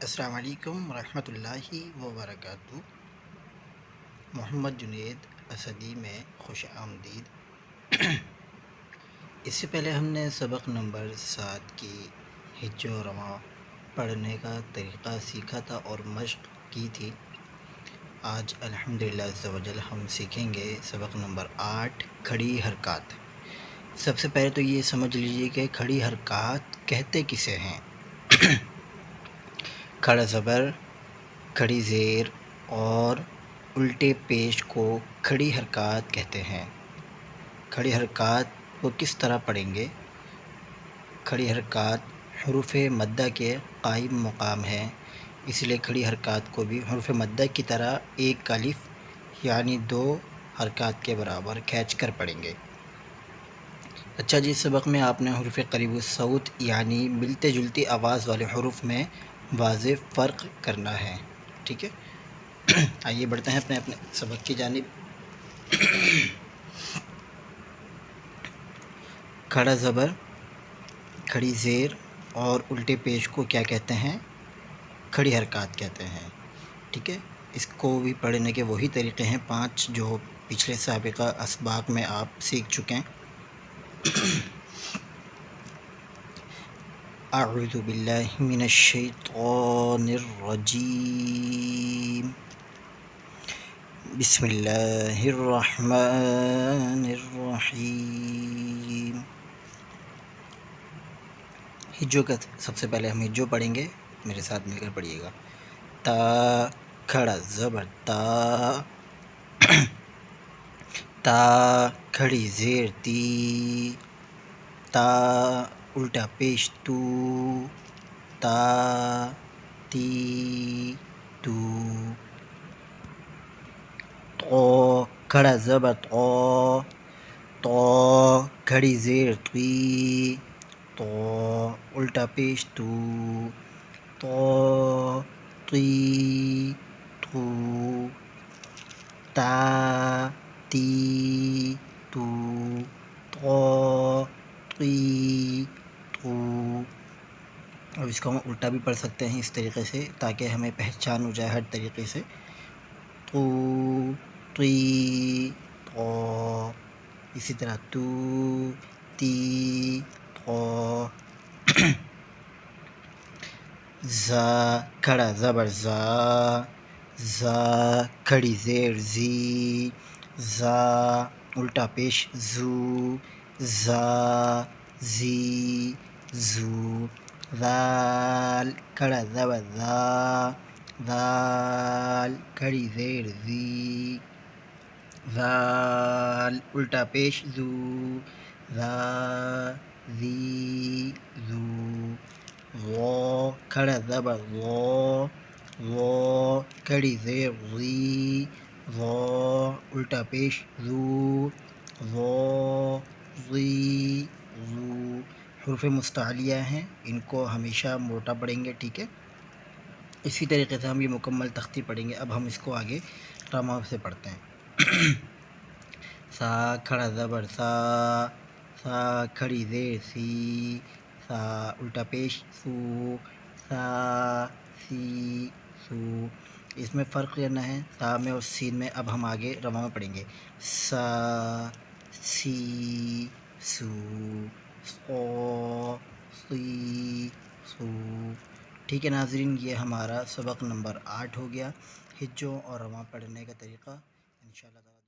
السلام علیکم ورحمۃ اللہ وبرکاتہ۔ محمد جنید اسدی میں خوش آمدید۔ اس سے پہلے ہم نے سبق نمبر 7 کی ہج و رواں پڑھنے کا طریقہ سیکھا تھا اور مشق کی تھی۔ آج الحمدللہ عز و جل ہم سیکھیں گے سبق نمبر 8 کھڑی حرکات۔ سب سے پہلے تو یہ سمجھ لیجیے کہ کھڑی حرکات کہتے کسے ہیں۔ کھڑا زبر، کھڑی زیر اور الٹے پیش کو کھڑی حرکات کہتے ہیں۔ کھڑی حرکات کو کس طرح پڑھیں گے؟ کھڑی حرکات حروف مدہ کے قائم مقام ہے، اس لیے کھڑی حرکات کو بھی حروف مدہ کی طرح ایک الف یعنی 2 حرکات کے برابر کھینچ کر پڑھیں گے۔ اچھا جی، سبق میں آپ نے حروف قریب الصوت یعنی ملتے جلتی آواز والے حروف میں واضح فرق کرنا ہے، ٹھیک ہے؟ آئیے بڑھتے ہیں اپنے سبق کی جانب۔ کھڑا زبر، کھڑی زیر اور الٹے پیش کو کیا کہتے ہیں؟ کھڑی حرکات کہتے ہیں، ٹھیک ہے؟ اس کو بھی پڑھنے کے وہی طریقے ہیں 5 جو پچھلے سابقہ اسباق میں آپ سیکھ چکے ہیں۔ اعوذ باللہ من الشیطان الرجیم، بسم اللہ الرحمن الرحیم۔ ہجو کا سب سے پہلے ہم ہجو پڑھیں گے، میرے ساتھ مل کر پڑھیے گا۔ تا، کھڑا زبر تا، تا کھڑی زیر تی، تا الٹا پیش تو، تا تی تو۔ تو کھڑا زبر تو، تو کھڑی زیر توی، تو الٹا پیش تو، تو تی تو۔ تا تی تو، تو تی تو۔ اب اس کو ہم الٹا بھی پڑھ سکتے ہیں اس طریقے سے تاکہ ہمیں پہچان ہو جائے ہر طریقے سے۔ تو تی تو، اسی طرح تو تی تو۔ زا، کھڑا زبر زا، زا کھڑی زیر زی، زا الٹا پیش زو، زا زی زو۔ ذال، کھڑا زبر زا، ذال کھڑی زیر زی، ذال الٹا پیش زو، ذا زی زو۔ ظو، کھڑا زبر ظو، ظو کھڑی زیر ظی، ظو الٹا پیش ظو، ظو ظی ظو۔ حروف مستعلیہ ہیں، ان کو ہمیشہ موٹا پڑھیں گے، ٹھیک ہے؟ اسی طریقے سے ہم یہ مکمل تختی پڑھیں گے۔ اب ہم اس کو آگے راما سے پڑھتے ہیں۔ سا، کھڑا زبر سا، سا کھڑی زیر سی، سا الٹا پیش سو، سا سی سو۔ اس میں فرق کرنا ہے سا میں اور سین میں۔ اب ہم آگے رواں میں پڑھیں گے۔ سا سی سو، سو سی سو۔ ٹھیک ہے ناظرین، یہ ہمارا سبق نمبر 8 ہو گیا، ہجوں اور رواں پڑھنے کا طریقہ۔ انشاءاللہ تعالیٰ